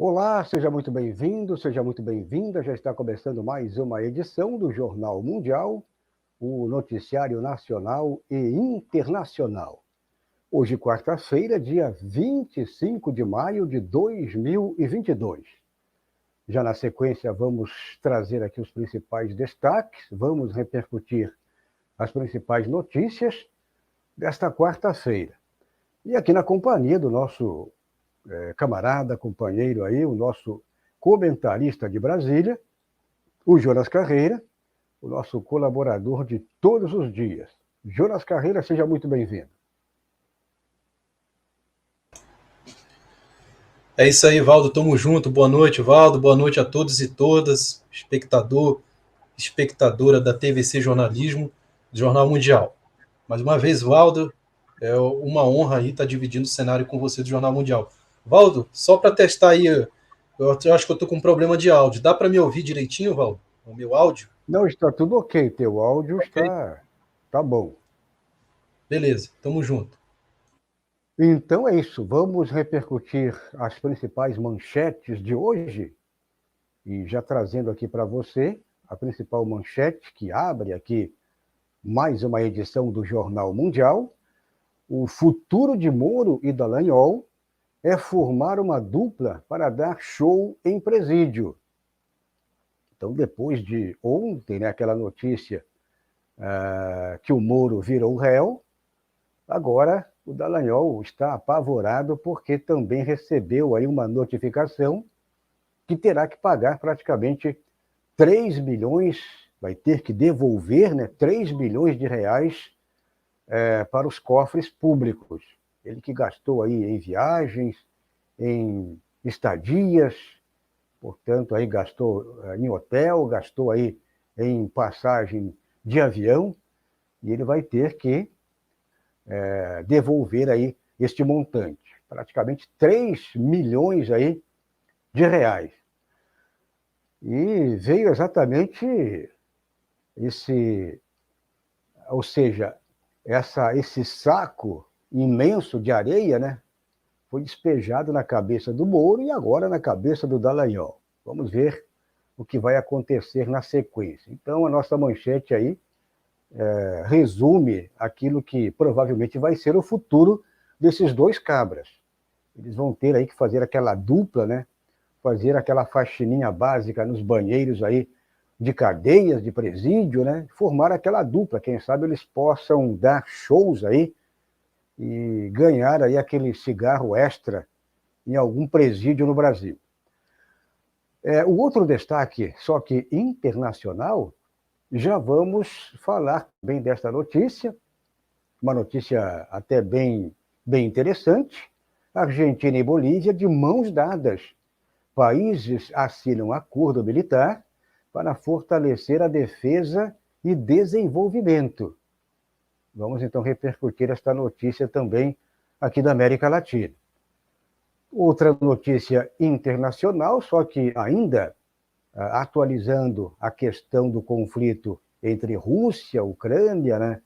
Olá, seja muito bem-vindo, seja muito bem-vinda. Já está começando mais uma edição do Jornal Mundial, o noticiário nacional e internacional. Hoje, quarta-feira, dia 25 de maio de 2022. Já na sequência, vamos trazer aqui os principais destaques, vamos repercutir as principais notícias desta quarta-feira. E aqui na companhia do nosso camarada, companheiro aí, o nosso comentarista de Brasília, o Jonas Carreira, o nosso colaborador de todos os dias. Jonas Carreira, seja muito bem-vindo. É isso aí, Valdo, tamo junto. Boa noite, Valdo, boa noite a todos e todas, espectador, espectadora da TVC Jornalismo, do Jornal Mundial. Mais uma vez, Valdo, é uma honra aí estar dividindo o cenário com você do Jornal Mundial. Valdo, só para testar aí, eu acho que eu tô com um problema de áudio. Dá para me ouvir direitinho, Valdo? O meu áudio? Não, está tudo ok, teu áudio Ok. tá bom. Beleza, tamo junto. Então é isso, vamos repercutir as principais manchetes de hoje e já trazendo aqui para você a principal manchete que abre aqui mais uma edição do Jornal Mundial. O futuro de Moro e Dallagnol é formar uma dupla para dar show em presídio. Então, depois de ontem, né, aquela notícia que o Moro virou réu, agora o Dallagnol está apavorado porque também recebeu aí uma notificação que terá que pagar praticamente 3 milhões, vai ter que devolver, né, 3 milhões de reais para os cofres públicos. Ele que gastou aí em viagens, em estadias, portanto, aí gastou em hotel, gastou aí em passagem de avião, e ele vai ter que devolver aí este montante, praticamente 3 milhões aí de reais. E veio exatamente ou seja, esse saco imenso de areia, né, foi despejado na cabeça do Moro e agora na cabeça do Dallagnol. Vamos ver o que vai acontecer na sequência. Então, a nossa manchete aí resume aquilo que provavelmente vai ser o futuro desses dois cabras. Eles vão ter aí que fazer aquela dupla, né? Fazer aquela faxininha básica nos banheiros aí de cadeias, de presídio, né? Formar aquela dupla. Quem sabe eles possam dar shows aí e ganhar aí aquele cigarro extra em algum presídio no Brasil. O outro destaque, só que internacional, já vamos falar bem desta notícia, uma notícia até bem interessante. Argentina e Bolívia de mãos dadas. Países assinam acordo militar para fortalecer a defesa e desenvolvimento. Vamos então repercutir esta notícia também aqui da América Latina. Outra notícia internacional, só que ainda atualizando a questão do conflito entre Rússia e Ucrânia, né?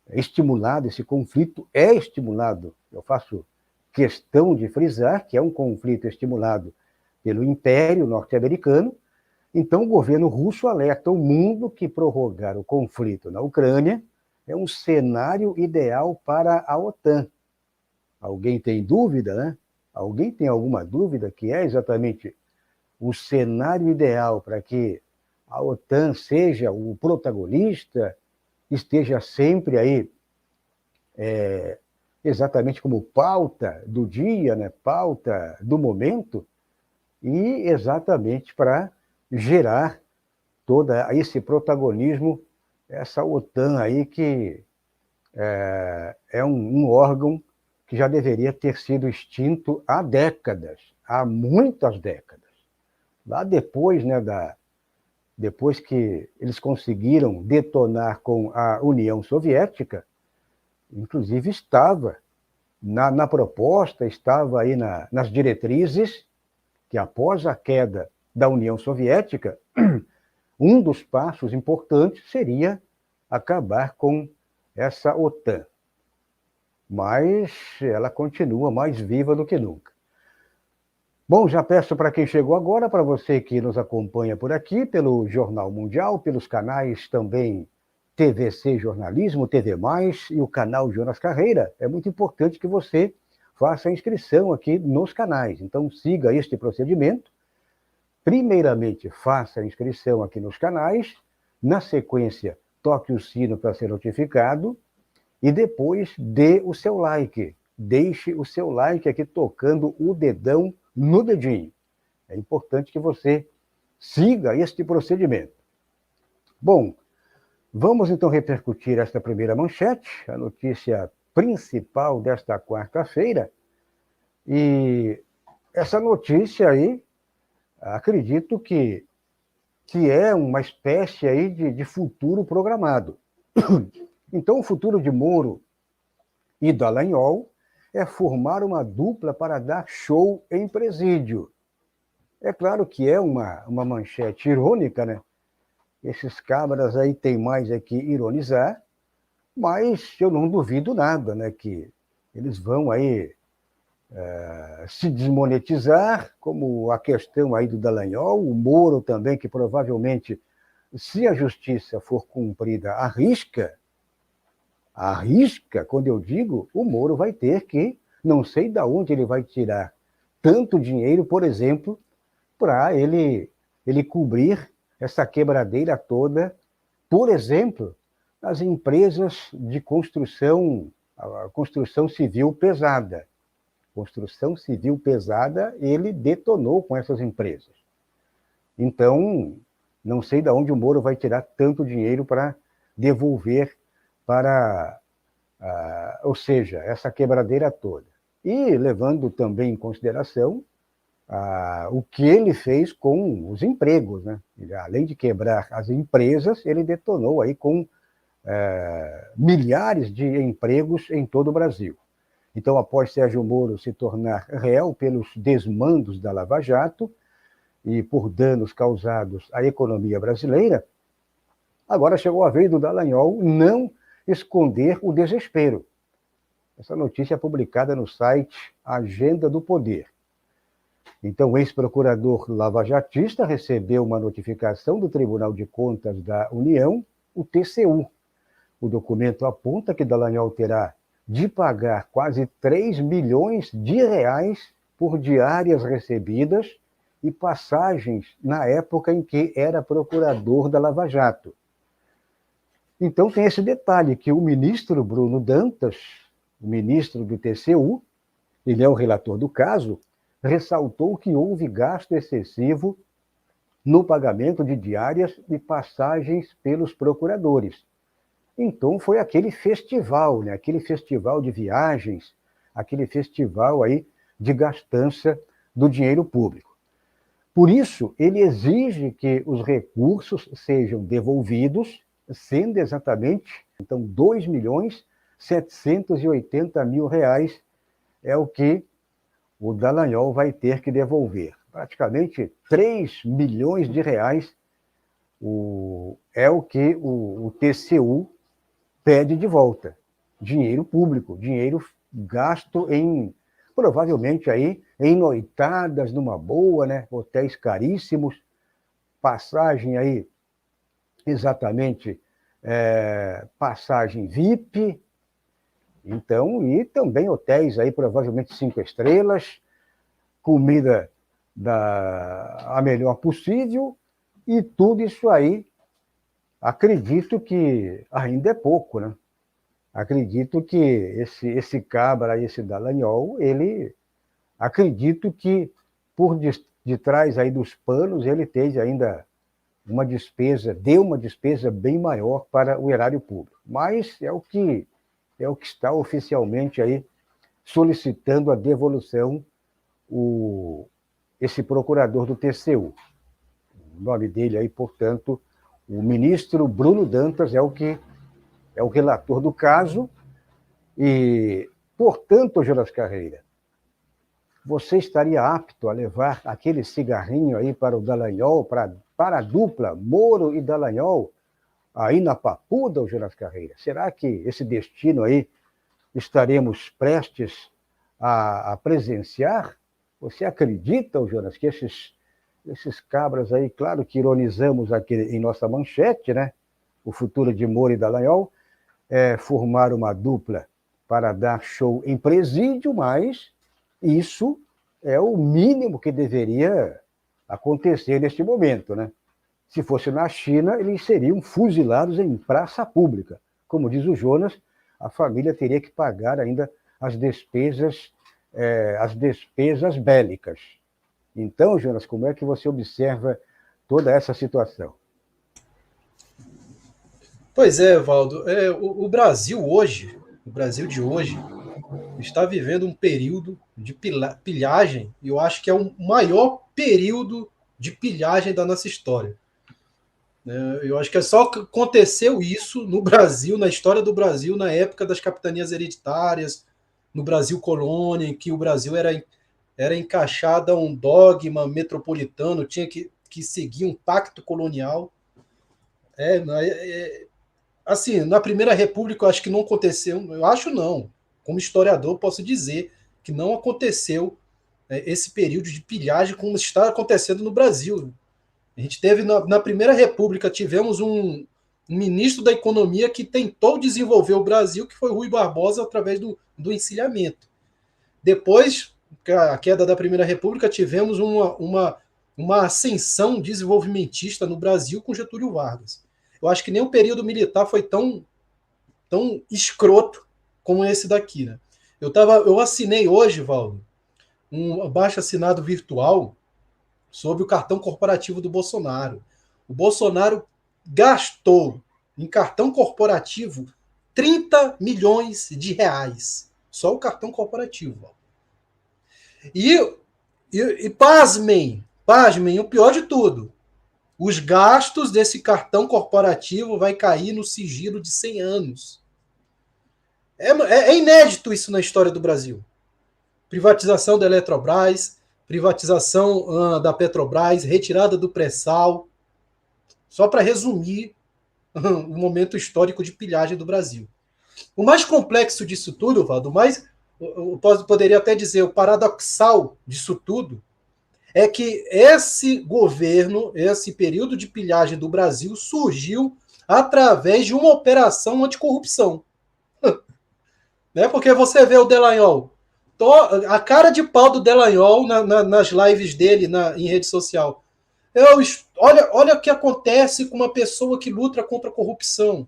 Esse conflito é estimulado, eu faço questão de frisar que é um conflito estimulado pelo Império Norte-Americano. Então, o governo russo alerta o mundo que prorrogar o conflito na Ucrânia é um cenário ideal para a OTAN. Alguém tem dúvida, né? Alguém tem alguma dúvida que é exatamente o cenário ideal para que a OTAN seja o protagonista, esteja sempre aí exatamente como pauta do dia, né? Pauta do momento, e exatamente para gerar todo esse protagonismo, essa OTAN aí que é um órgão que já deveria ter sido extinto há décadas, há muitas décadas. Lá depois, né, depois que eles conseguiram detonar com a União Soviética, inclusive estava na proposta, estava aí nas diretrizes, que após a queda da União Soviética, um dos passos importantes seria acabar com essa OTAN. Mas ela continua mais viva do que nunca. Bom, já peço para quem chegou agora, para você que nos acompanha por aqui, pelo Jornal Mundial, pelos canais também TVC Jornalismo, TV Mais e o canal Jonas Carreira, é muito importante que você faça a inscrição aqui nos canais. Então, siga este procedimento. Primeiramente, faça a inscrição aqui nos canais. Na sequência, toque o sino para ser notificado. E depois, dê o seu like. Deixe o seu like aqui tocando o dedão no dedinho. É importante que você siga este procedimento. Bom, vamos então repercutir esta primeira manchete, a notícia principal desta quarta-feira. E essa notícia aí, acredito que é uma espécie aí de futuro programado. Então, o futuro de Moro e Dallagnol é formar uma dupla para dar show em presídio. É claro que é uma manchete irônica, né? Esses cabras aí têm mais é que ironizar, mas eu não duvido nada, né? Que eles vão aí se desmonetizar, como a questão aí do Dallagnol, o Moro também, que provavelmente, se a justiça for cumprida à risca, quando eu digo, o Moro vai ter que, não sei de onde ele vai tirar tanto dinheiro, por exemplo, para ele cobrir essa quebradeira toda, por exemplo, nas empresas de construção, a construção civil pesada. Construção civil pesada, ele detonou com essas empresas. Então, não sei de onde o Moro vai tirar tanto dinheiro para devolver para, ou seja, essa quebradeira toda. E levando também em consideração o que ele fez com os empregos, né? Ele, além de quebrar as empresas, ele detonou aí com milhares de empregos em todo o Brasil. Então, após Sérgio Moro se tornar réu pelos desmandos da Lava Jato e por danos causados à economia brasileira, agora chegou a vez do Dallagnol não esconder o desespero. Essa notícia é publicada no site Agenda do Poder. Então, o ex-procurador lavajatista recebeu uma notificação do Tribunal de Contas da União, o TCU. O documento aponta que Dallagnol terá de pagar quase 3 milhões de reais por diárias recebidas e passagens na época em que era procurador da Lava Jato. Então tem esse detalhe que o ministro Bruno Dantas, o ministro do TCU, ele é o relator do caso, ressaltou que houve gasto excessivo no pagamento de diárias e passagens pelos procuradores. Então foi aquele festival, né? Aquele festival de viagens, aquele festival aí de gastança do dinheiro público. Por isso, ele exige que os recursos sejam devolvidos, sendo exatamente, então, 2.780.000 reais é o que o Dallagnol vai ter que devolver. Praticamente 3 milhões de reais é o que o TCU pede de volta. Dinheiro público, dinheiro gasto provavelmente aí, em noitadas numa boa, né? Hotéis caríssimos, passagem aí, exatamente, passagem VIP, então, e também hotéis aí, provavelmente 5 estrelas, comida a melhor possível, e tudo isso aí, acredito que ainda é pouco, né? Acredito que esse cabra, esse Dallagnol, acredito que por detrás aí dos panos, ele teve ainda deu uma despesa bem maior para o erário público. Mas é o que está oficialmente aí solicitando a devolução esse procurador do TCU. O nome dele aí, portanto, o ministro Bruno Dantas é o relator do caso e, portanto, Jonas Carreira, você estaria apto a levar aquele cigarrinho aí para o Dallagnol, para a dupla Moro e Dallagnol, aí na Papuda, Jonas Carreira? Será que esse destino aí estaremos prestes a presenciar? Você acredita, Jonas, que esses cabras aí, claro que ironizamos aqui em nossa manchete, né? O futuro de Moro e Dallagnol, formar uma dupla para dar show em presídio, mas isso é o mínimo que deveria acontecer neste momento, né? Se fosse na China, eles seriam fuzilados em praça pública. Como diz o Jonas, a família teria que pagar ainda as despesas bélicas. Então, Jonas, como é que você observa toda essa situação? Pois é, Valdo. O Brasil hoje, o Brasil de hoje, está vivendo um período de pilhagem, e eu acho que é o maior período de pilhagem da nossa história. Eu acho que só aconteceu isso no Brasil, na história do Brasil, na época das capitanias hereditárias, no Brasil colônia, em que o Brasil era encaixado a um dogma metropolitano, tinha que seguir um pacto colonial. Assim, na Primeira República, eu acho que não aconteceu, eu acho não, como historiador, posso dizer que não aconteceu esse período de pilhagem como está acontecendo no Brasil. A gente teve, na Primeira República, tivemos um ministro da Economia que tentou desenvolver o Brasil, que foi Rui Barbosa, através do encilhamento. Depois, a queda da Primeira República, tivemos uma ascensão desenvolvimentista no Brasil com Getúlio Vargas. Eu acho que nem o período militar foi tão escroto como esse daqui. Né? Eu assinei hoje, Valdo, um abaixo-assinado virtual sobre o cartão corporativo do Bolsonaro. O Bolsonaro gastou em cartão corporativo 30 milhões de reais. Só o cartão corporativo. E pasmem, o pior de tudo, os gastos desse cartão corporativo vai cair no sigilo de 100 anos. É inédito isso na história do Brasil. Privatização da Eletrobras, privatização da Petrobras, retirada do pré-sal. Só para resumir o momento histórico de pilhagem do Brasil. O mais complexo disso tudo, Valdo, eu poderia até dizer, o paradoxal disso tudo, é que esse governo, esse período de pilhagem do Brasil surgiu através de uma operação anticorrupção. Né? Porque você vê o Dallagnol, a cara de pau do Dallagnol nas lives dele em rede social. Olha o que acontece com uma pessoa que luta contra a corrupção.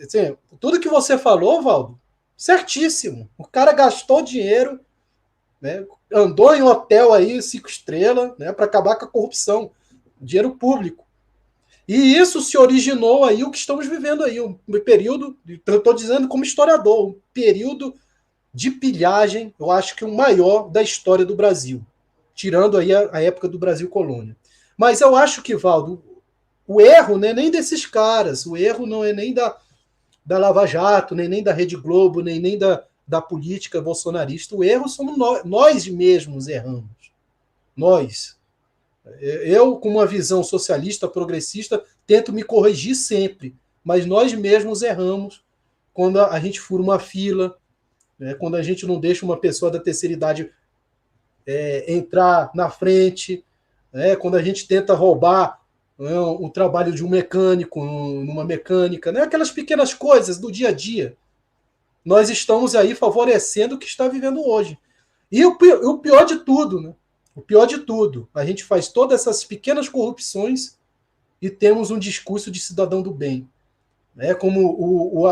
Assim, tudo que você falou, Valdo, certíssimo. O cara gastou dinheiro, né, andou em hotel aí, 5 estrelas, né, para acabar com a corrupção. Dinheiro público. E isso se originou aí o que estamos vivendo aí, um período, eu estou dizendo como historiador, um período de pilhagem, eu acho que o maior da história do Brasil, tirando aí a época do Brasil colônia. Mas eu acho que, Valdo, o erro não é nem desses caras, o erro não é nem da Lava Jato, nem da Rede Globo, nem da política bolsonarista, o erro somos nós mesmos erramos. Nós. Eu, com uma visão socialista, progressista, tento me corrigir sempre, mas nós mesmos erramos quando a gente fura uma fila, né, quando a gente não deixa uma pessoa da terceira idade entrar na frente, né, quando a gente tenta roubar o trabalho de um mecânico numa mecânica, né, aquelas pequenas coisas do dia a dia. Nós estamos aí favorecendo o que está vivendo hoje. E o pior de tudo, né? O pior de tudo, a gente faz todas essas pequenas corrupções e temos um discurso de cidadão do bem. Né? Como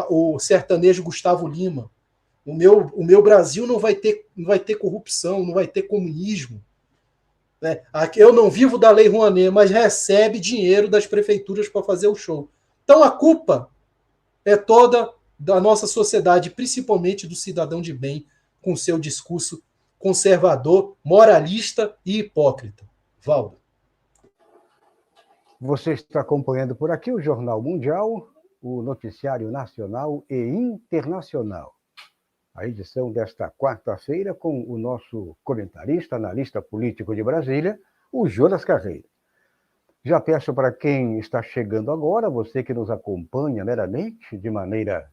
o sertanejo Gustavo Lima. O meu Brasil não vai ter corrupção, não vai ter comunismo. Né? Eu não vivo da Lei Rouanet, mas recebe dinheiro das prefeituras para fazer o show. Então a culpa é toda da nossa sociedade, principalmente do cidadão de bem, com seu discurso conservador, moralista e hipócrita. Valdo. Você está acompanhando por aqui o Jornal Mundial, o noticiário nacional e internacional. A edição desta quarta-feira com o nosso comentarista, analista político de Brasília, o Jonas Carreiro. Já peço para quem está chegando agora, você que nos acompanha meramente, de maneira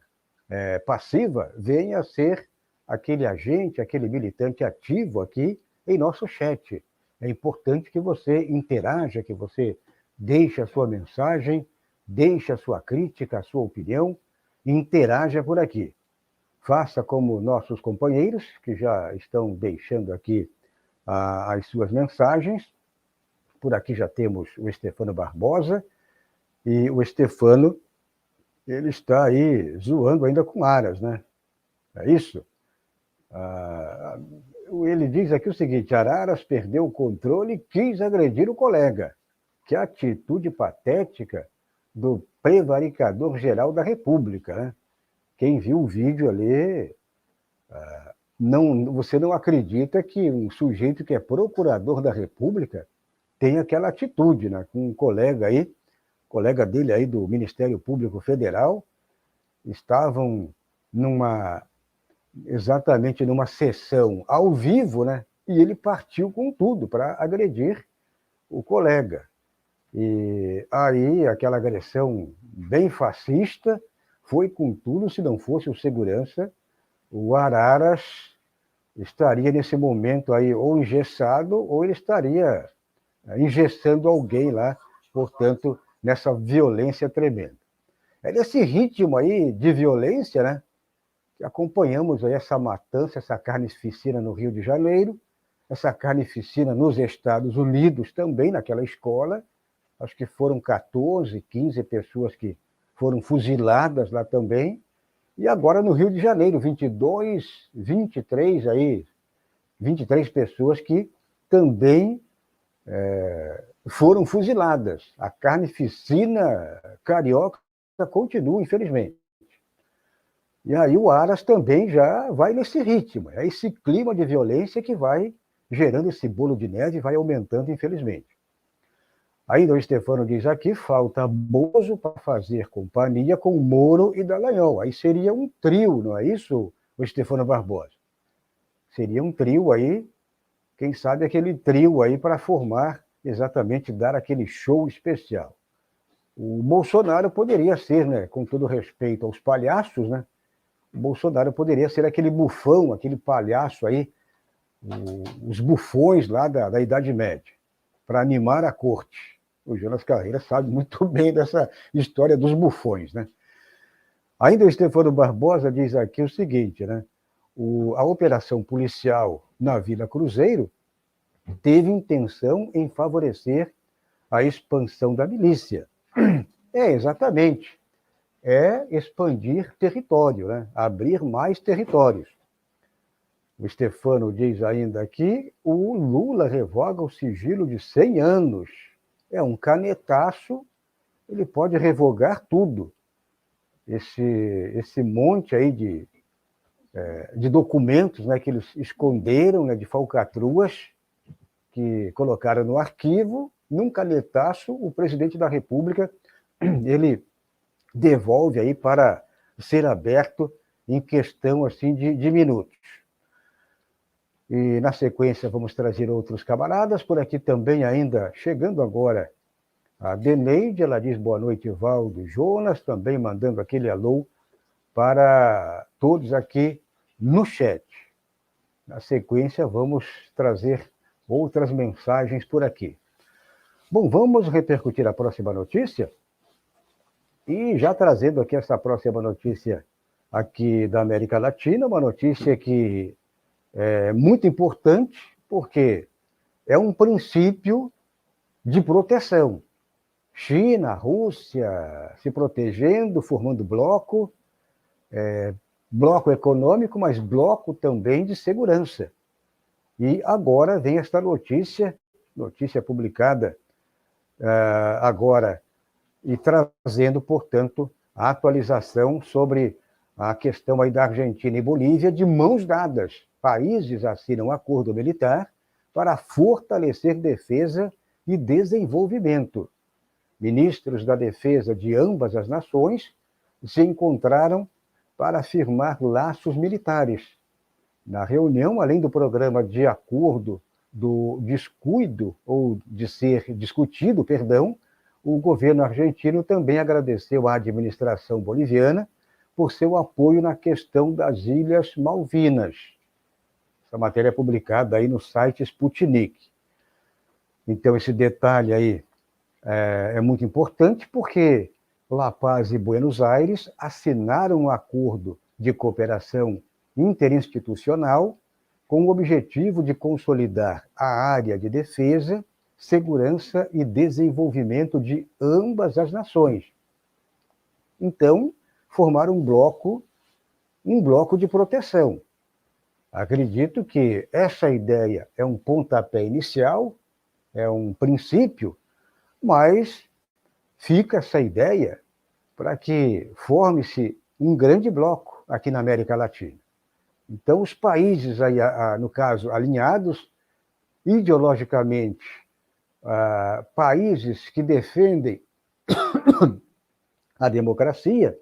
passiva, venha ser aquele agente, aquele militante ativo aqui em nosso chat. É importante que você interaja, que você deixe a sua mensagem, deixe a sua crítica, a sua opinião, e interaja por aqui. Faça como nossos companheiros, que já estão deixando aqui as suas mensagens. Por aqui já temos o Stefano Barbosa, e o Stefano, ele está aí zoando ainda com Aras, né? É isso? Ele diz aqui o seguinte: Araras perdeu o controle e quis agredir o colega. Que atitude patética do prevaricador-geral da República, né? Quem viu o vídeo ali, você não acredita que um sujeito que é procurador da República tem aquela atitude, né? Com um colega dele aí do Ministério Público Federal, estavam exatamente numa sessão ao vivo, né? E ele partiu com tudo para agredir o colega. E aí, aquela agressão bem fascista foi com tudo. Se não fosse o segurança, o Araras estaria nesse momento aí ou engessado, ou ele estaria engessando alguém lá, portanto, nessa violência tremenda. É nesse ritmo aí de violência, né, que acompanhamos aí essa matança, essa carnificina no Rio de Janeiro, essa carnificina nos Estados Unidos também, naquela escola. Acho que foram 14, 15 pessoas que foram fuziladas lá também. E agora no Rio de Janeiro, 22, 23 aí, 23 pessoas que também foram fuziladas. A carnificina carioca continua, infelizmente. E aí o Aras também já vai nesse ritmo. É esse clima de violência que vai gerando esse bolo de neve e vai aumentando, infelizmente. Ainda o Stefano diz aqui: falta Bozo para fazer companhia com Moro e Dallagnol. Aí seria um trio, não é isso, o Stefano Barbosa? Seria um trio aí, quem sabe aquele trio aí para formar, exatamente, dar aquele show especial. O Bolsonaro poderia ser, né, com todo respeito aos palhaços, né, o Bolsonaro poderia ser aquele bufão, aquele palhaço aí, os bufões lá da Idade Média, para animar a corte. O Jonas Carreira sabe muito bem dessa história dos bufões, né? Ainda o Stefano Barbosa diz aqui o seguinte, né? A operação policial na Vila Cruzeiro teve intenção em favorecer a expansão da milícia. Exatamente. É expandir território, né? Abrir mais territórios. O Stefano diz ainda aqui: o Lula revoga o sigilo de 100 anos. É um canetaço, ele pode revogar tudo. Esse monte aí de documentos, né, que eles esconderam, né, de falcatruas, que colocaram no arquivo, num canetaço, o presidente da República, ele devolve aí para ser aberto em questão assim de minutos. E, na sequência, vamos trazer outros camaradas. Por aqui também, ainda chegando agora, a Deneide, ela diz boa noite, Valdo. Jonas também mandando aquele alô para todos aqui no chat. Na sequência, vamos trazer outras mensagens por aqui. Bom, vamos repercutir a próxima notícia? E já trazendo aqui essa próxima notícia aqui da América Latina, uma notícia que é muito importante, porque é um princípio de proteção. China, Rússia se protegendo, formando bloco, bloco econômico, mas bloco também de segurança. E agora vem esta notícia publicada agora, e trazendo, portanto, a atualização sobre a questão aí da Argentina e Bolívia de mãos dadas. Países assinam acordo militar para fortalecer defesa e desenvolvimento. Ministros da defesa de ambas as nações se encontraram para firmar laços militares. Na reunião, além do programa de acordo do descuido, ou de ser discutido, perdão, o governo argentino também agradeceu à administração boliviana por seu apoio na questão das Ilhas Malvinas. Essa matéria é publicada aí no site Sputnik. Então, esse detalhe aí é muito importante, porque La Paz e Buenos Aires assinaram um acordo de cooperação interinstitucional com o objetivo de consolidar a área de defesa, segurança e desenvolvimento de ambas as nações. Então, formaram um bloco de proteção. Acredito que essa ideia é um pontapé inicial, é um princípio, mas fica essa ideia para que forme-se um grande bloco aqui na América Latina. Então, os países, aí, no caso, alinhados ideologicamente, países que defendem a democracia,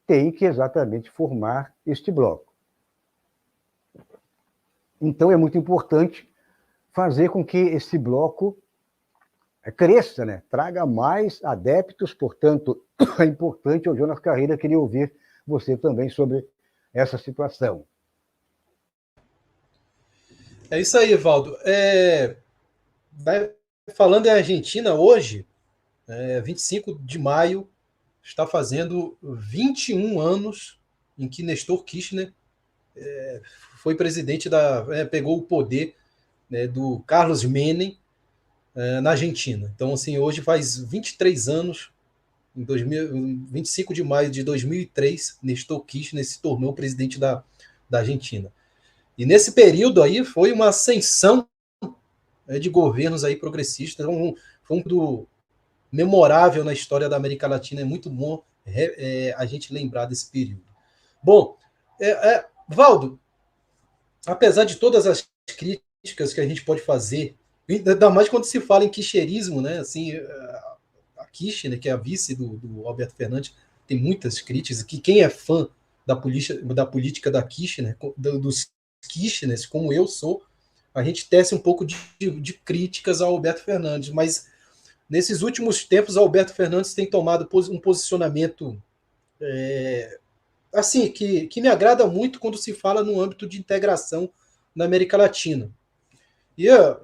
têm que exatamente formar este bloco. Então, é muito importante fazer com que esse bloco cresça, né? Traga mais adeptos, portanto, é importante. O Jonas Carreira queria ouvir você também sobre essa situação. É isso aí, Valdo. Falando em Argentina, hoje, 25 de maio, está fazendo 21 anos em que Néstor Kirchner foi presidente pegou o poder, né, do Carlos Menem na Argentina. Então, assim, hoje faz 23 anos, em 25 de maio de 2003, Néstor Kirchner se tornou presidente da Argentina. E nesse período aí foi uma ascensão de governos aí progressistas, foi um período memorável na história da América Latina. É muito bom a gente lembrar desse período. Bom, Valdo, apesar de todas as críticas que a gente pode fazer, ainda mais quando se fala em kirchnerismo, né? Assim, a Kirchner, que é a vice do Alberto Fernandes, tem muitas críticas, que quem é fã da política da Kirchner, dos Kirchners, como eu sou, a gente tece um pouco de críticas ao Alberto Fernandes, mas nesses últimos tempos, o Alberto Fernandes tem tomado um posicionamento assim, que me agrada muito quando se fala no âmbito de integração na América Latina. E a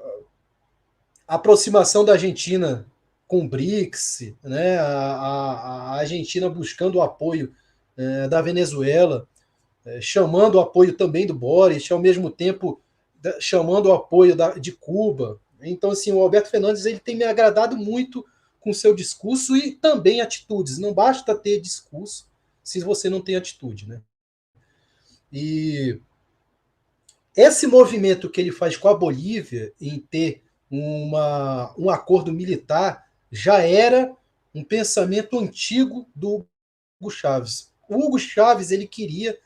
aproximação da Argentina com o BRICS, né, a Argentina buscando o apoio da Venezuela, chamando o apoio também do Boris, ao mesmo tempo chamando o apoio de Cuba. Então, assim, o Alberto Fernandes ele tem me agradado muito com seu discurso e também atitudes. Não basta ter discurso se você não tem atitude, né? E esse movimento que ele faz com a Bolívia em ter um acordo militar já era um pensamento antigo do Hugo Chávez. O Hugo Chávez ele queria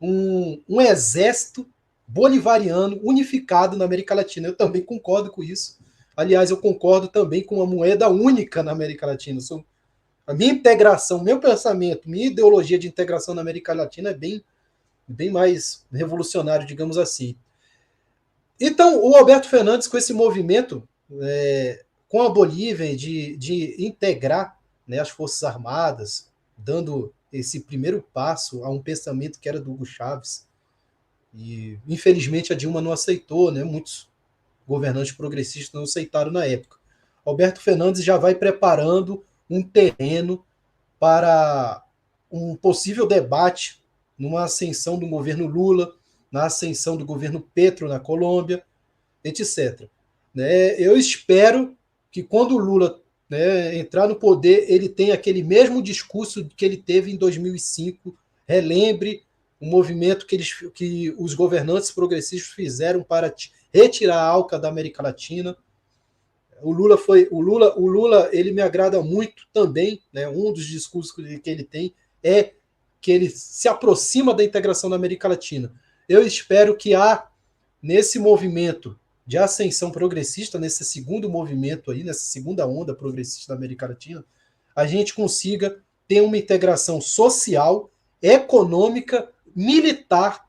um exército bolivariano unificado na América Latina. Eu também concordo com isso. Aliás, eu concordo também com uma moeda única na América Latina. A minha integração, meu pensamento, minha ideologia de integração na América Latina é bem mais revolucionário, digamos assim. Então, o Alberto Fernandes, com esse movimento, com a Bolívia, de integrar, né, as Forças Armadas, dando esse primeiro passo a um pensamento que era do Hugo Chávez. E, infelizmente, a Dilma não aceitou, né? Muitos governantes progressistas não aceitaram na época. Alberto Fernandes já vai preparando um terreno para um possível debate numa ascensão do governo Lula, na ascensão do governo Petro na Colômbia, etc. Eu espero que quando o Lula, né, entrar no poder, ele tenha aquele mesmo discurso que ele teve em 2005, relembre o movimento que os governantes progressistas fizeram para retirar a ALCA da América Latina. O Lula ele me agrada muito também, né? Um dos discursos que ele tem é que ele se aproxima da integração da América Latina. Eu espero que nesse movimento de ascensão progressista, nesse segundo movimento aí, nessa segunda onda progressista da América Latina, a gente consiga ter uma integração social, econômica, militar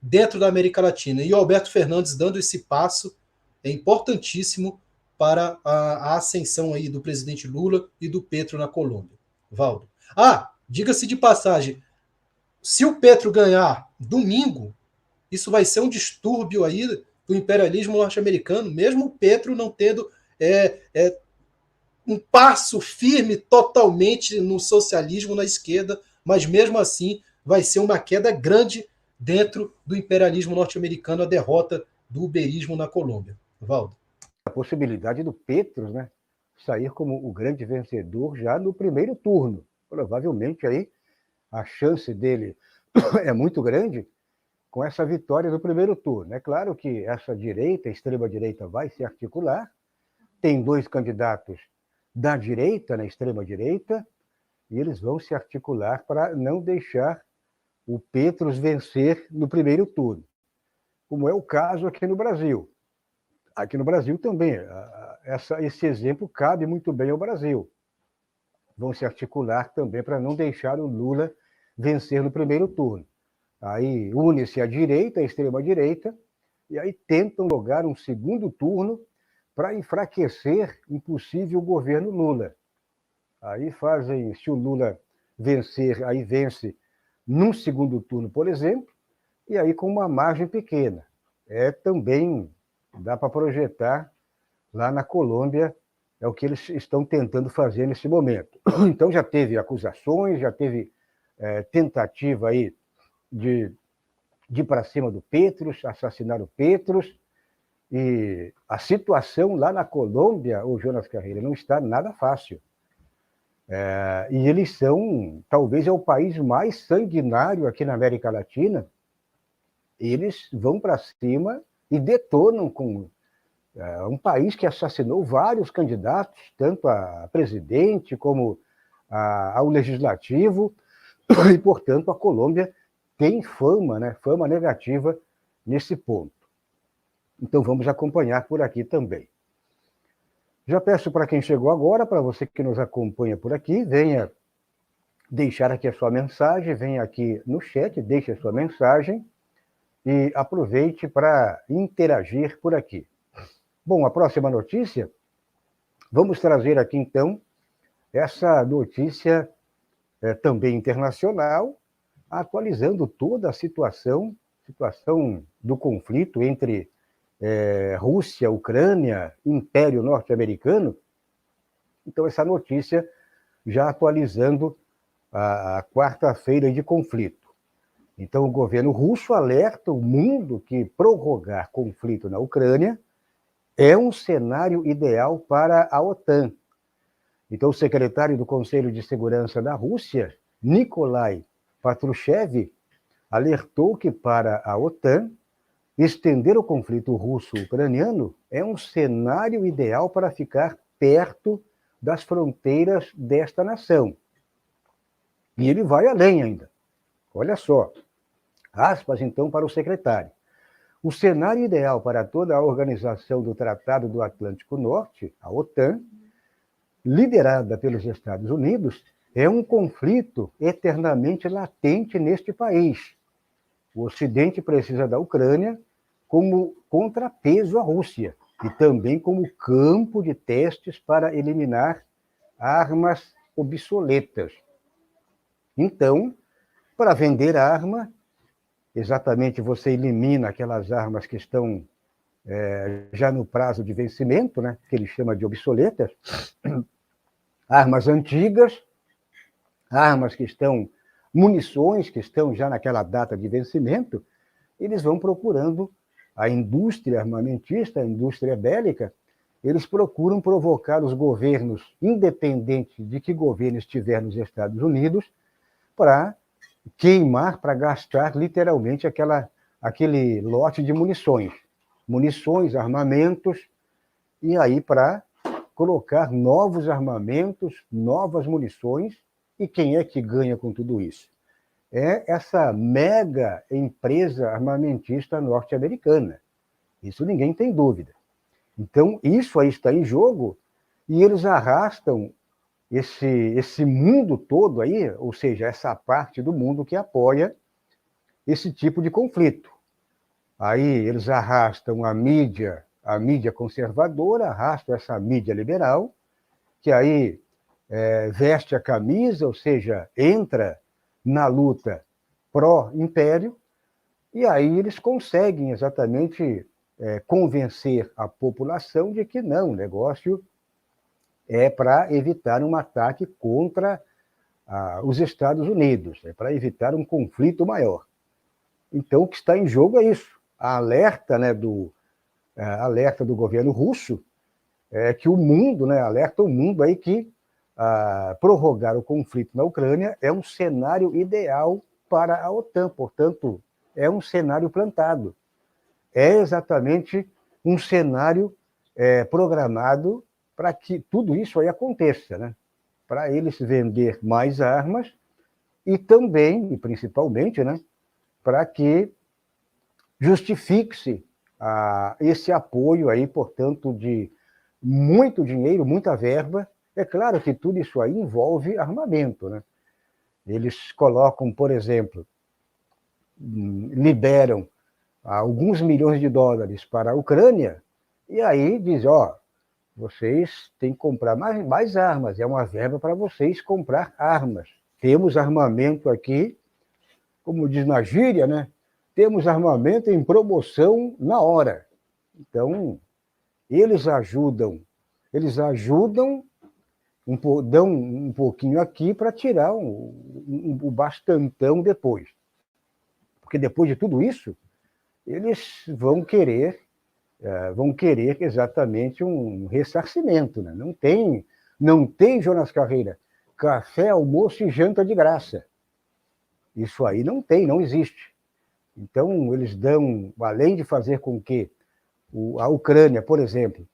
dentro da América Latina. E o Alberto Fernandes dando esse passo é importantíssimo para a ascensão aí do presidente Lula e do Petro na Colômbia. Valdo. Diga-se de passagem, se o Petro ganhar domingo, isso vai ser um distúrbio aí do imperialismo norte-americano, mesmo o Petro não tendo um passo firme totalmente no socialismo na esquerda, mas mesmo assim vai ser uma queda grande dentro do imperialismo norte-americano, a derrota do uberismo na Colômbia. Valdo. A possibilidade do Petros, né, sair como o grande vencedor já no primeiro turno. Provavelmente aí a chance dele é muito grande com essa vitória do primeiro turno. É claro que essa direita, a extrema-direita, vai se articular. Tem 2 candidatos da direita, na extrema-direita, e eles vão se articular para não deixar o Petros vencer no primeiro turno, como é o caso aqui no Brasil. Aqui no Brasil também, esse exemplo cabe muito bem ao Brasil. Vão se articular também para não deixar o Lula vencer no primeiro turno. Aí une-se a direita, a extrema-direita, e aí tentam jogar um segundo turno para enfraquecer um possível governo Lula. Aí fazem, se o Lula vencer, aí vence num segundo turno, por exemplo, e aí com uma margem pequena. Também dá para projetar lá na Colômbia, é o que eles estão tentando fazer nesse momento. Então já teve acusações, já teve tentativa aí de ir para cima do Petros, assassinar o Petros, e a situação lá na Colômbia, o Jonas Carreira, não está nada fácil. E eles são, talvez é o país mais sanguinário aqui na América Latina. Eles vão para cima e detonam com um país que assassinou vários candidatos, tanto a presidente como ao legislativo, e, portanto, a Colômbia tem fama, né, fama negativa nesse ponto. Então, vamos acompanhar por aqui também. Já peço para quem chegou agora, para você que nos acompanha por aqui, venha deixar aqui a sua mensagem, venha aqui no chat, deixe a sua mensagem e aproveite para interagir por aqui. Bom, a próxima notícia, vamos trazer aqui, então, essa notícia também internacional, atualizando toda a situação do conflito entre Rússia, Ucrânia, Império Norte-Americano. Então, essa notícia já atualizando a quarta-feira de conflito. Então, o governo russo alerta o mundo que prorrogar conflito na Ucrânia é um cenário ideal para a OTAN. Então, o secretário do Conselho de Segurança da Rússia, Nikolai Patrushev, alertou que para a OTAN, estender o conflito russo-ucraniano é um cenário ideal para ficar perto das fronteiras desta nação. E ele vai além ainda. Olha só, aspas então para o secretário. O cenário ideal para toda a organização do Tratado do Atlântico Norte, a OTAN, liderada pelos Estados Unidos, é um conflito eternamente latente neste país. O Ocidente precisa da Ucrânia como contrapeso à Rússia e também como campo de testes para eliminar armas obsoletas. Então, para vender arma, exatamente você elimina aquelas armas que estão já no prazo de vencimento, né, que ele chama de obsoletas, armas antigas, armas que estão, munições que estão já naquela data de vencimento, eles vão procurando, a indústria armamentista, a indústria bélica, eles procuram provocar os governos, independente de que governo estiver nos Estados Unidos, para queimar, para gastar literalmente aquele lote de munições, armamentos, e aí para colocar novos armamentos, novas munições, e quem é que ganha com tudo isso? É essa mega empresa armamentista norte-americana. Isso ninguém tem dúvida. Então, isso aí está em jogo, e eles arrastam esse mundo todo aí, ou seja, essa parte do mundo que apoia esse tipo de conflito. Aí eles arrastam a mídia conservadora, arrastam essa mídia liberal, que aí veste a camisa, ou seja, entra na luta pró-império, e aí eles conseguem exatamente convencer a população de que não, o negócio é para evitar um ataque contra os Estados Unidos, é para evitar um conflito maior. Então, o que está em jogo é isso. A alerta, né, alerta do governo russo é que o mundo, né, alerta o mundo aí que prorrogar o conflito na Ucrânia é um cenário ideal para a OTAN, portanto, é um cenário plantado. É exatamente um cenário programado para que tudo isso aí aconteça, né? Para eles vender mais armas e também, e principalmente, né, para que justifique-se esse apoio aí, portanto, de muito dinheiro, muita verba. É claro que tudo isso aí envolve armamento, né? Eles colocam, por exemplo, liberam alguns milhões de dólares para a Ucrânia e aí diz, vocês têm que comprar mais armas, é uma verba para vocês comprar armas. Temos armamento aqui, como diz na gíria, né? Temos armamento em promoção na hora. Então, eles ajudam, dão um pouquinho aqui para tirar o bastantão depois. Porque depois de tudo isso, eles vão querer exatamente um ressarcimento. Né? Não tem, Jonas Carreira, café, almoço e janta de graça. Isso aí não existe. Então, eles dão, além de fazer com que a Ucrânia, por exemplo,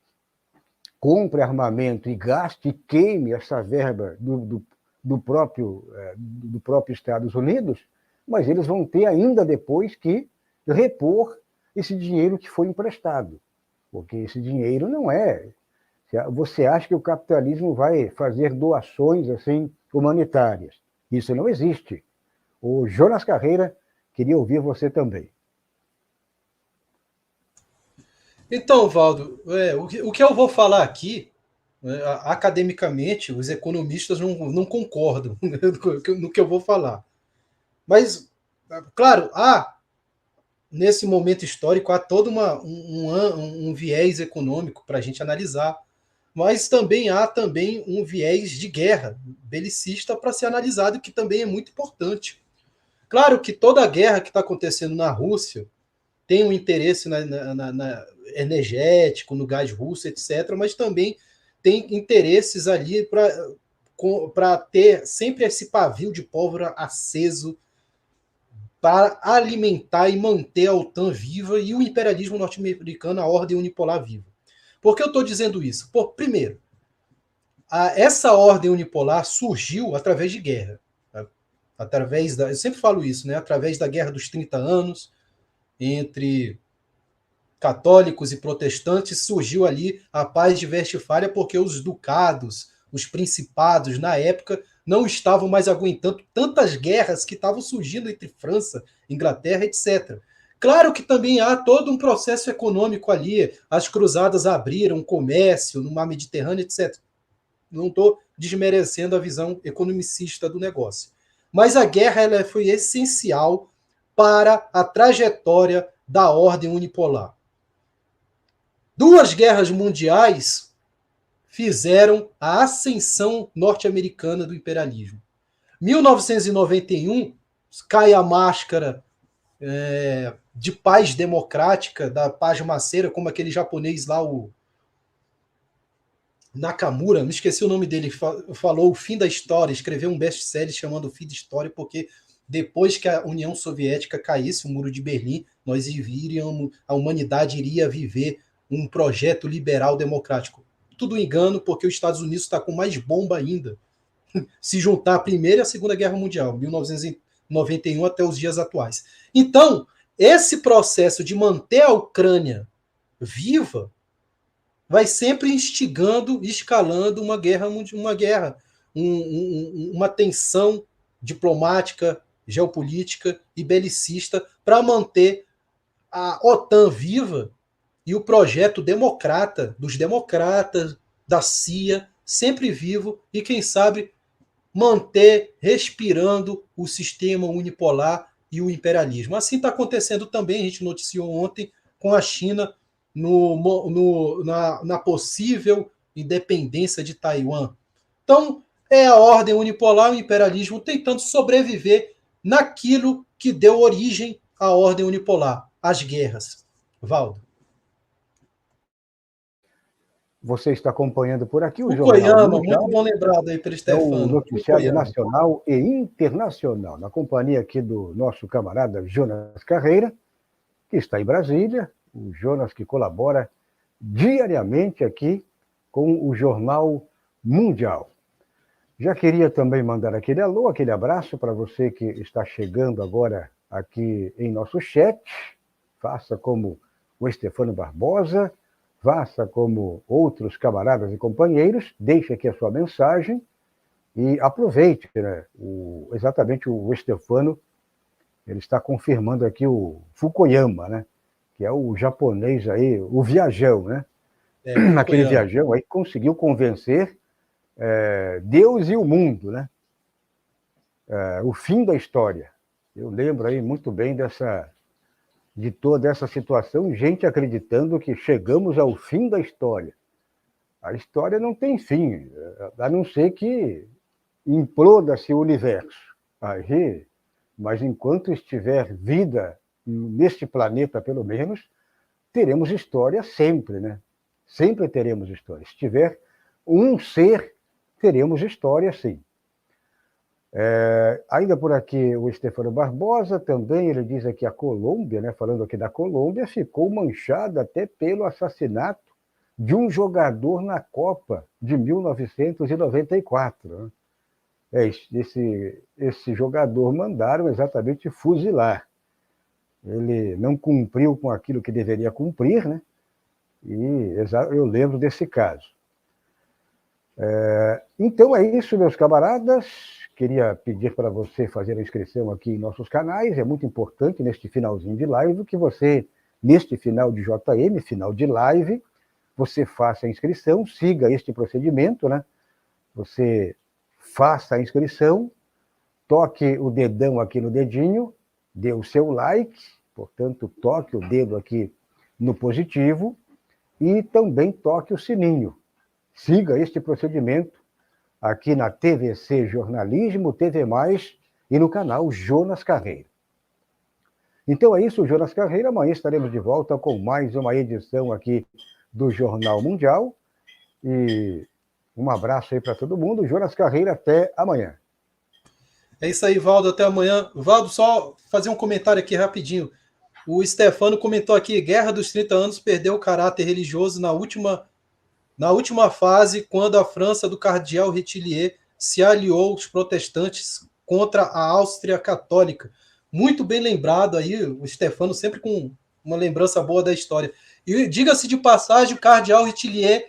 compre armamento e gaste e queime essa verba do próprio Estados Unidos, mas eles vão ter ainda depois que repor esse dinheiro que foi emprestado. Porque esse dinheiro não é... Você acha que o capitalismo vai fazer doações assim humanitárias? Isso não existe. O Jonas Carreira queria ouvir você também. Então, Valdo, o que eu vou falar aqui, academicamente, os economistas não concordam no que eu vou falar. Mas, claro, nesse momento histórico, há todo um viés econômico para a gente analisar, mas também há um viés de guerra belicista para ser analisado, que também é muito importante. Claro que toda a guerra que está acontecendo na Rússia tem um interesse na energético, no gás russo, etc., mas também tem interesses ali para ter sempre esse pavio de pólvora aceso para alimentar e manter a OTAN viva e o imperialismo norte-americano, a ordem unipolar viva. Por que eu estou dizendo isso? Primeiro, essa ordem unipolar surgiu através de guerra. Eu sempre falo isso, né? Através da Guerra dos 30 Anos, entre católicos e protestantes, surgiu ali a Paz de Westfália, porque os ducados, os principados, na época, não estavam mais aguentando tantas guerras que estavam surgindo entre França, Inglaterra, etc. Claro que também há todo um processo econômico ali, as cruzadas abriram comércio no mar Mediterrâneo, etc. Não estou desmerecendo a visão economicista do negócio. Mas a guerra ela foi essencial para a trajetória da ordem unipolar. Duas guerras mundiais fizeram a ascensão norte-americana do imperialismo. 1991, cai a máscara de paz democrática, da paz maceira, como aquele japonês lá, o Nakamura, me esqueci o nome dele, falou o fim da história, escreveu um best-seller chamando O Fim da História, porque depois que a União Soviética caísse, o Muro de Berlim, a humanidade iria viver um projeto liberal democrático. Tudo engano, porque os Estados Unidos está com mais bomba ainda. Se juntar a Primeira e a Segunda Guerra Mundial, 1991 até os dias atuais. Então, esse processo de manter a Ucrânia viva vai sempre instigando, escalando uma tensão diplomática, geopolítica e belicista para manter a OTAN viva e o projeto democrata, dos democratas, da CIA, sempre vivo e, quem sabe, manter respirando o sistema unipolar e o imperialismo. Assim está acontecendo também, a gente noticiou ontem, com a China na possível independência de Taiwan. Então, é a ordem unipolar, o imperialismo, tentando sobreviver naquilo que deu origem à ordem unipolar, as guerras. Valdo. Você está acompanhando por aqui o Jornal Fukuyama, Mundial. muito bom lembrado aí pelo É o Stefano. noticiário Fukuyama. nacional e internacional, na companhia aqui do nosso camarada Jonas Carreira, que está em Brasília, o Jonas que colabora diariamente aqui com o Jornal Mundial. Já queria também mandar aquele alô, aquele abraço para você que está chegando agora aqui em nosso chat. Faça como o Stefano Barbosa, faça como outros camaradas e companheiros, deixe aqui a sua mensagem e aproveite, né? Exatamente o Stefano, ele está confirmando aqui o Fukuyama, né? Que é o japonês aí, o viajão, né? Aquele viajão aí conseguiu convencer Deus e o mundo, né? O fim da história. Eu lembro aí muito bem de toda essa situação, gente acreditando que chegamos ao fim da história. A história não tem fim, a não ser que imploda-se o universo. Aí, mas enquanto estiver vida neste planeta, pelo menos, teremos história sempre, né? Sempre teremos história. Se tiver um ser, teremos história, sim. Ainda por aqui, o Stefano Barbosa também, ele diz aqui a Colômbia, né, falando aqui da Colômbia, ficou manchada até pelo assassinato de um jogador na Copa de 1994. Né? Esse jogador mandaram exatamente fuzilar. Ele não cumpriu com aquilo que deveria cumprir, né? E eu lembro desse caso. Então é isso, meus camaradas. Queria pedir para você fazer a inscrição aqui em nossos canais. É muito importante neste finalzinho de live que você, neste final de JM, final de live, você faça a inscrição, siga este procedimento, né? Você faça a inscrição, toque o dedão aqui no dedinho, dê o seu like, portanto, toque o dedo aqui no positivo e também toque o sininho. Siga este procedimento aqui na TVC Jornalismo, TV+, e no canal Jonas Carreira. Então é isso, Jonas Carreira. Amanhã estaremos de volta com mais uma edição aqui do Jornal Mundial. E um abraço aí para todo mundo. Jonas Carreira, até amanhã. É isso aí, Valdo, até amanhã. Valdo, só fazer um comentário aqui rapidinho. O Stefano comentou aqui, Guerra dos 30 anos perdeu o caráter religioso na última fase, quando a França do cardeal Richelieu se aliou aos protestantes contra a Áustria católica. Muito bem lembrado aí, o Stefano sempre com uma lembrança boa da história. E diga-se de passagem, o cardeal Richelieu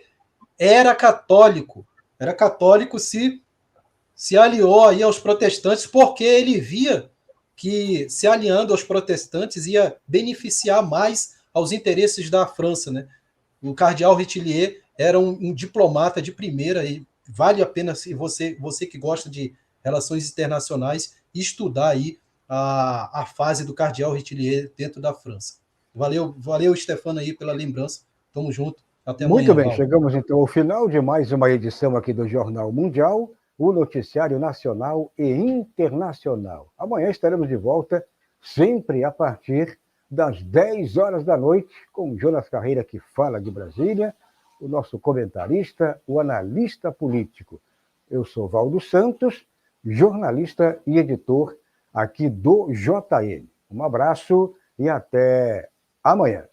era católico, se aliou aí aos protestantes porque ele via que se aliando aos protestantes ia beneficiar mais aos interesses da França, né? O cardeal Richelieu era um diplomata de primeira e vale a pena, se você que gosta de relações internacionais, estudar aí a fase do cardeal Richelieu dentro da França. Valeu, Stefano, aí pela lembrança. Tamo junto. Até amanhã. Muito bem, Val. chegamos então ao final de mais uma edição aqui do Jornal Mundial, o noticiário nacional e internacional. Amanhã estaremos de volta, sempre a partir das 10 horas da noite, com Jonas Carreira, que fala de Brasília, o nosso comentarista, o analista político. Eu sou Valdo Santos, jornalista e editor aqui do JN. Um abraço e até amanhã.